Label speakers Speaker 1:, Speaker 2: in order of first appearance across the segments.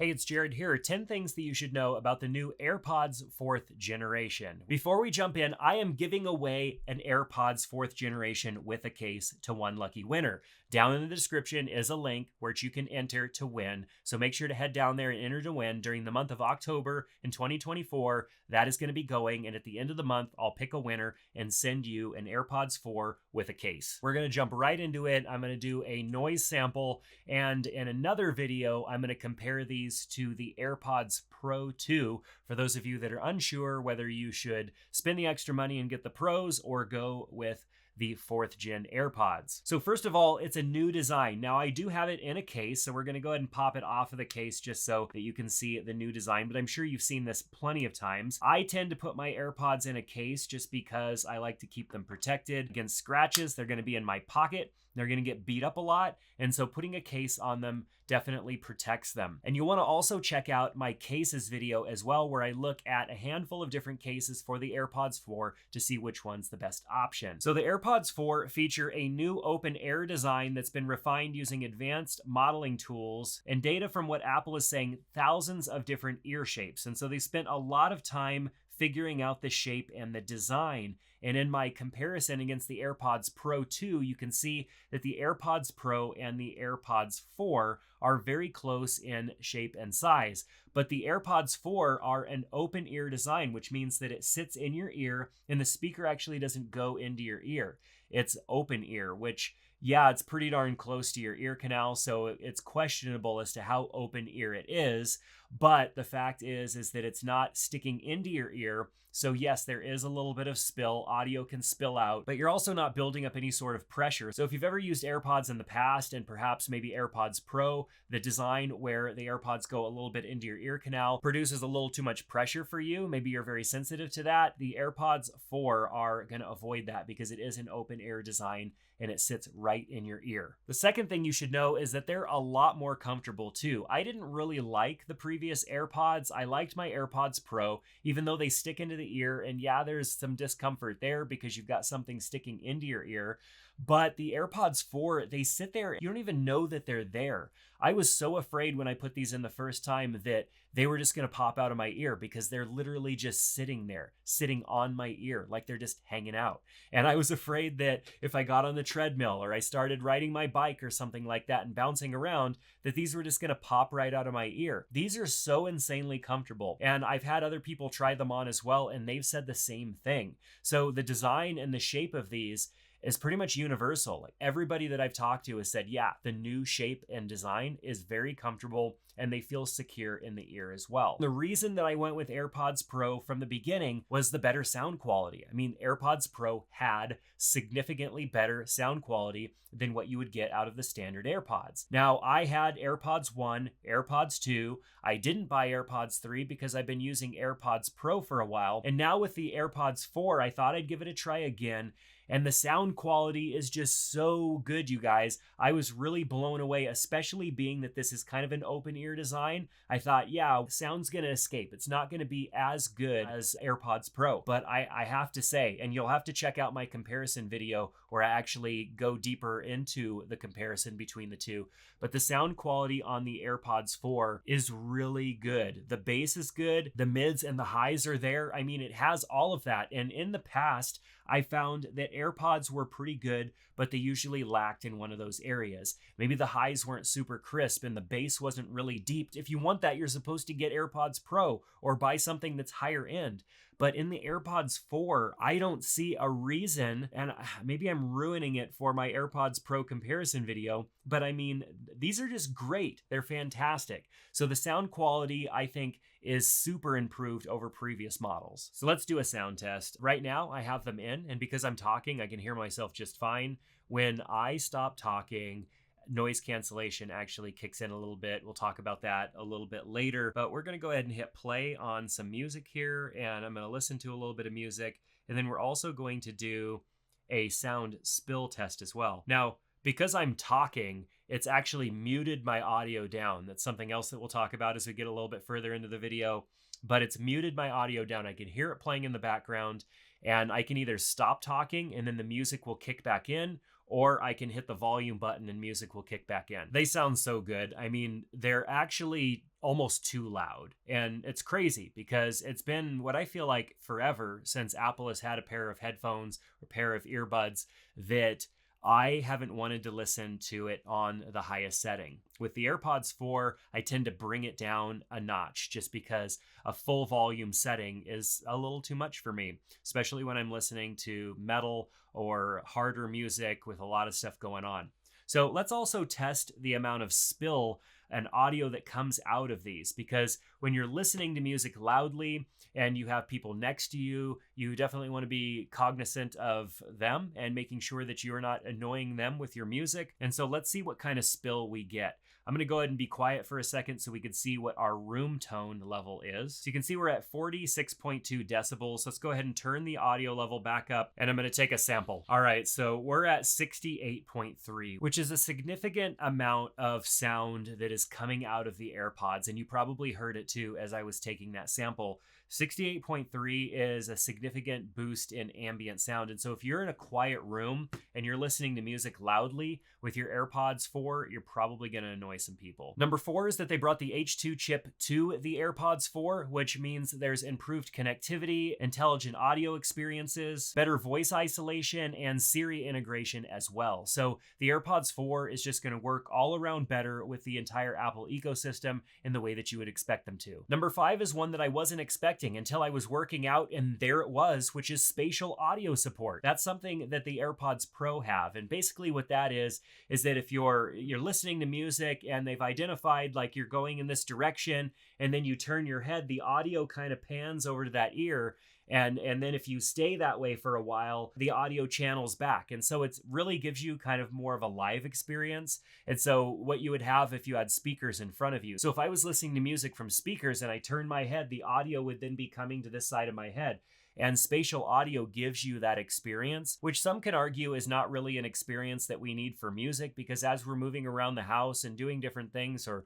Speaker 1: Hey, it's Jared here. 10 things that you should know about the new AirPods 4th generation. Before we jump in, I am giving away an AirPods 4th generation with a case to one lucky winner. Down in the description is a link where you can enter to win. So make sure to head down there and enter to win during the month of October in 2024. That is going to be going. And at the end of the month, I'll pick a winner and send you an AirPods 4 with a case. We're going to jump right into it. I'm going to do a noise sample. And in another video, I'm going to compare these to the AirPods Pro 2 for those of you that are unsure whether you should spend the extra money and get the Pros or go with the 4th gen AirPods. So first of all, it's a new design. Now I do have it in a case, so we're gonna go ahead and pop it off of the case just so that you can see the new design, but I'm sure you've seen this plenty of times. I tend to put my AirPods in a case just because I like to keep them protected against scratches. They're gonna be in my pocket. They're going to get beat up a lot, and so putting a case on them definitely protects them. And you want to also check out my cases video as well, where I look at a handful of different cases for the AirPods 4 to see which one's the best option. So the AirPods 4 feature a new open air design that's been refined using advanced modeling tools and data from what Apple is saying, thousands of different ear shapes. And so they spent a lot of time figuring out the shape and the design. And in my comparison against the AirPods Pro 2, you can see that the AirPods Pro and the AirPods 4 are very close in shape and size. But the AirPods 4 are an open ear design, which means that it sits in your ear and the speaker actually doesn't go into your ear. It's open ear, which, yeah, it's pretty darn close to your ear canal, so it's questionable as to how open ear it is. But the fact is that it's not sticking into your ear. So yes, there is a little bit of spill. Audio can spill out, but you're also not building up any sort of pressure. So if you've ever used AirPods in the past, and perhaps maybe AirPods Pro, the design where the AirPods go a little bit into your ear canal produces a little too much pressure for you. Maybe you're very sensitive to that. The AirPods 4 are going to avoid that because it is an open air design and it sits right in your ear. The second thing you should know is that they're a lot more comfortable too. I didn't really like the previous AirPods. I liked my AirPods Pro, even though they stick into the ear, and yeah, there's some discomfort there because you've got something sticking into your ear. But the AirPods 4, they sit there, you don't even know that they're there. I was so afraid when I put these in the first time that they were just gonna pop out of my ear because they're literally just sitting there, sitting on my ear, like they're just hanging out. And I was afraid that if I got on the treadmill or I started riding my bike or something like that and bouncing around, that these were just gonna pop right out of my ear. These are so insanely comfortable. And I've had other people try them on as well, and they've said the same thing. So the design and the shape of these is pretty much universal. Like everybody that I've talked to has said, yeah, the new shape and design is very comfortable and they feel secure in the ear as well. The reason that I went with AirPods Pro from the beginning was the better sound quality. I mean, AirPods Pro had significantly better sound quality than what you would get out of the standard AirPods. Now, I had AirPods 1, AirPods 2. I didn't buy AirPods 3 because I've been using AirPods Pro for a while. And now with the AirPods 4, I thought I'd give it a try again. And the sound quality is just so good, you guys. I was really blown away, especially being that this is kind of an open ear design. I thought, yeah, sound's gonna escape. It's not gonna be as good as AirPods Pro. But I have to say, and you'll have to check out my comparison video where I actually go deeper into the comparison between the two. But the sound quality on the AirPods 4 is really good. The bass is good, the mids and the highs are there. I mean, it has all of that. And in the past, I found that AirPods were pretty good, but they usually lacked in one of those areas. Maybe the highs weren't super crisp and the bass wasn't really deep. If you want that, you're supposed to get AirPods Pro or buy something that's higher end. But in the AirPods 4, I don't see a reason, and maybe I'm ruining it for my AirPods Pro comparison video, but I mean, these are just great. They're fantastic. So the sound quality, I think, is super improved over previous models. So let's do a sound test. Right now, I have them in, and because I'm talking, I can hear myself just fine. When I stop talking, noise cancellation actually kicks in a little bit. We'll talk about that a little bit later, but we're gonna go ahead and hit play on some music here, and I'm gonna listen to a little bit of music, and then we're also going to do a sound spill test as well. Now, because I'm talking, it's actually muted my audio down. That's something else that we'll talk about as we get a little bit further into the video, but it's muted my audio down. I can hear it playing in the background, and I can either stop talking and then the music will kick back in, or I can hit the volume button and music will kick back in. They sound so good. I mean, they're actually almost too loud. And it's crazy because it's been what I feel like forever since Apple has had a pair of headphones or pair of earbuds that I haven't wanted to listen to it on the highest setting. With the AirPods 4, I tend to bring it down a notch just because a full volume setting is a little too much for me, especially when I'm listening to metal or harder music with a lot of stuff going on. So let's also test the amount of spill and audio that comes out of these, because when you're listening to music loudly and you have people next to you, you definitely want to be cognizant of them and making sure that you're not annoying them with your music. And so let's see what kind of spill we get. I'm going to go ahead and be quiet for a second so we can see what our room tone level is. So you can see we're at 46.2 decibels. Let's go ahead and turn the audio level back up, and I'm going to take a sample. All right, so we're at 68.3, which is a significant amount of sound that is coming out of the AirPods, and you probably heard it too as I was taking that sample. 68.3 is a significant boost in ambient sound. And so if you're in a quiet room and you're listening to music loudly with your AirPods 4, you're probably going to annoy some people. Number 4 is that they brought the H2 chip to the AirPods 4, which means there's improved connectivity, intelligent audio experiences, better voice isolation, and Siri integration as well. So the AirPods 4 is just going to work all around better with the entire Apple ecosystem in the way that you would expect them to. Number 5 is one that I wasn't expecting until I was working out, and there it was, which is spatial audio support. That's something that the AirPods Pro have, and basically what that is that if you're listening to music and they've identified like you're going in this direction, and then you turn your head, the audio kind of pans over to that ear. And then if you stay that way for a while, the audio channels back. And so it really gives you kind of more of a live experience. And so what you would have if you had speakers in front of you. So if I was listening to music from speakers and I turned my head, the audio would then be coming to this side of my head. And spatial audio gives you that experience, which some can argue is not really an experience that we need for music, because as we're moving around the house and doing different things or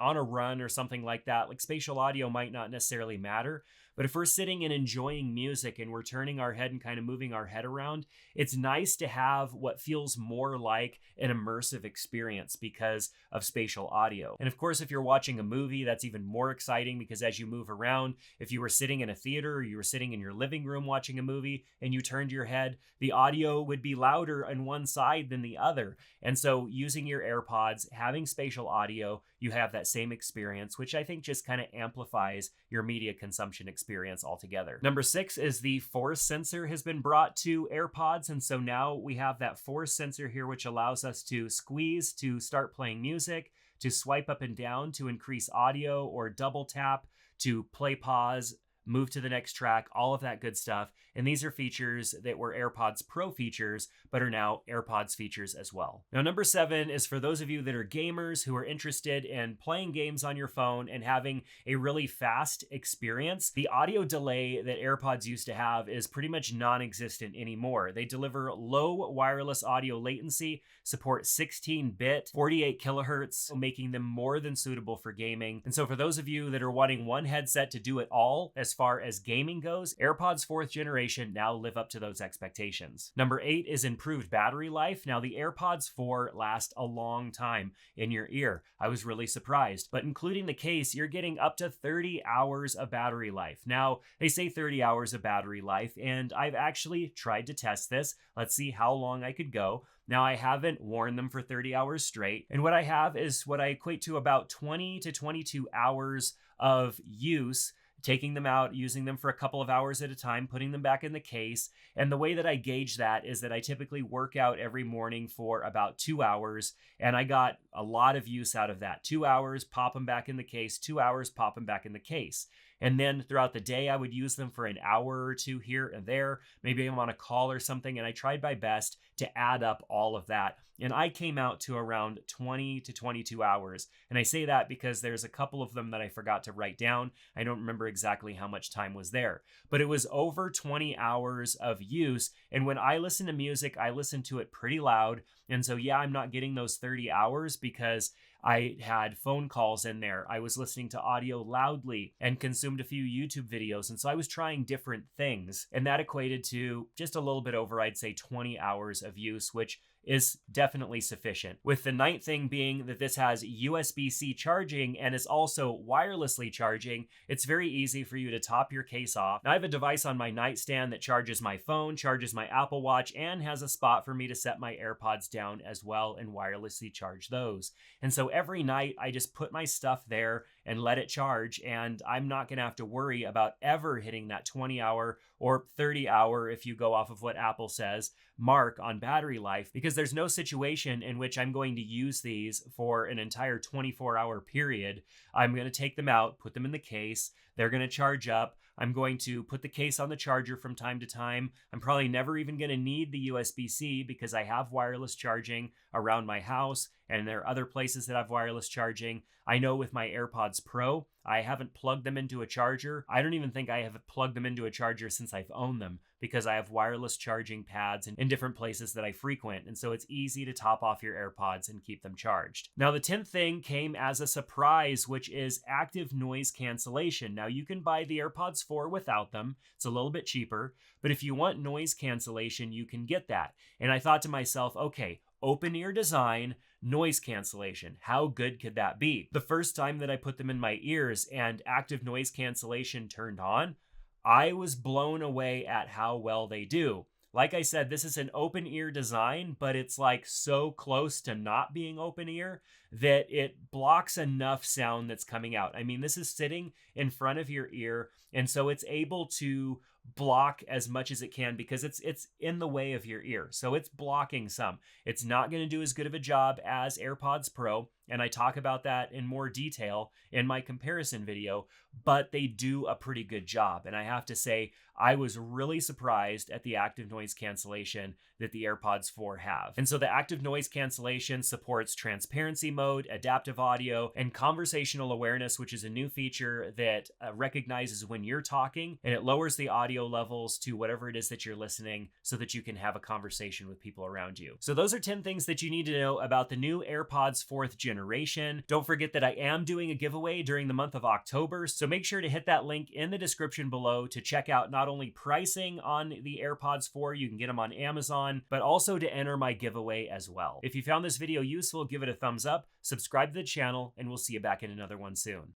Speaker 1: on a run or something like that, like spatial audio might not necessarily matter. But if we're sitting and enjoying music and we're turning our head and kind of moving our head around, it's nice to have what feels more like an immersive experience because of spatial audio. And of course, if you're watching a movie, that's even more exciting, because as you move around, if you were sitting in a theater or you were sitting in your living room watching a movie and you turned your head, the audio would be louder on one side than the other. And so using your AirPods, having spatial audio, you have that same experience, which I think just kind of amplifies your media consumption experience altogether. Number 6 is the force sensor has been brought to AirPods. And so now we have that force sensor here, which allows us to squeeze to start playing music, to swipe up and down to increase audio, or double tap to play pause, move to the next track, all of that good stuff. And these are features that were AirPods Pro features, but are now AirPods features as well. Now, number 7 is for those of you that are gamers who are interested in playing games on your phone and having a really fast experience. The audio delay that AirPods used to have is pretty much non-existent anymore. They deliver low wireless audio latency, support 16-bit, 48 kilohertz, making them more than suitable for gaming. And so for those of you that are wanting one headset to do it all as far as gaming goes, AirPods 4th generation now live up to those expectations. Number 8 is improved battery life. Now, the AirPods 4 last a long time in your ear. I was really surprised, but including the case, you're getting up to 30 hours of battery life. Now, they say 30 hours of battery life, and I've actually tried to test this. Let's see how long I could go. Now, I haven't worn them for 30 hours straight, and what I have is what I equate to about 20 to 22 hours of use, taking them out, using them for a couple of hours at a time, putting them back in the case. And the way that I gauge that is that I typically work out every morning for about 2 hours, and I got a lot of use out of that. 2 hours, pop them back in the case, 2 hours, pop them back in the case. And then throughout the day, I would use them for an hour or two here and there. Maybe I'm on a call or something, and I tried my best to add up all of that. And I came out to around 20 to 22 hours. And I say that because there's a couple of them that I forgot to write down. I don't remember exactly how much time was there, but it was over 20 hours of use. And when I listen to music, I listen to it pretty loud. And so, yeah, I'm not getting those 30 hours because I had phone calls in there. I was listening to audio loudly and consumed a few YouTube videos. And so I was trying different things. And that equated to just a little bit over, I'd say 20 hours of use, which is definitely sufficient. With the ninth thing being that this has USB-C charging and is also wirelessly charging, it's very easy for you to top your case off. Now, I have a device on my nightstand that charges my phone, charges my Apple Watch, and has a spot for me to set my AirPods down as well and wirelessly charge those. And so every night I just put my stuff there and let it charge, and I'm not going to have to worry about ever hitting that 20-hour or 30-hour, if you go off of what Apple says, mark on battery life, because there's no situation in which I'm going to use these for an entire 24-hour period. I'm going to take them out, put them in the case, they're going to charge up. I'm going to put the case on the charger from time to time. I'm probably never even going to need the USB-C because I have wireless charging around my house, and there are other places that have wireless charging. I know with my AirPods Pro, I haven't plugged them into a charger. I don't even think I have plugged them into a charger since I've owned them, because I have wireless charging pads in different places that I frequent. And so it's easy to top off your AirPods and keep them charged. Now, the 10th thing came as a surprise, which is active noise cancellation. Now, you can buy the AirPods 4 without them. It's a little bit cheaper, but if you want noise cancellation, you can get that. And I thought to myself, okay, open ear design, noise cancellation. How good could that be? The first time that I put them in my ears and active noise cancellation turned on, I was blown away at how well they do. Like I said, this is an open ear design, but it's like so close to not being open ear that it blocks enough sound that's coming out. I mean, this is sitting in front of your ear, and so it's able to block as much as it can because it's in the way of your ear. So it's blocking some. It's not going to do as good of a job as AirPods Pro, and I talk about that in more detail in my comparison video, but they do a pretty good job. And I have to say, I was really surprised at the active noise cancellation that the AirPods 4 have. And so the active noise cancellation supports transparency mode, adaptive audio, and conversational awareness, which is a new feature that recognizes when you're talking, and it lowers the audio levels to whatever it is that you're listening so that you can have a conversation with people around you. So those are 10 things that you need to know about the new AirPods 4th generation. Don't forget that I am doing a giveaway during the month of October, so make sure to hit that link in the description below to check out not only pricing on the AirPods 4, you can get them on Amazon, but also to enter my giveaway as well. If you found this video useful, give it a thumbs up, subscribe to the channel, and we'll see you back in another one soon.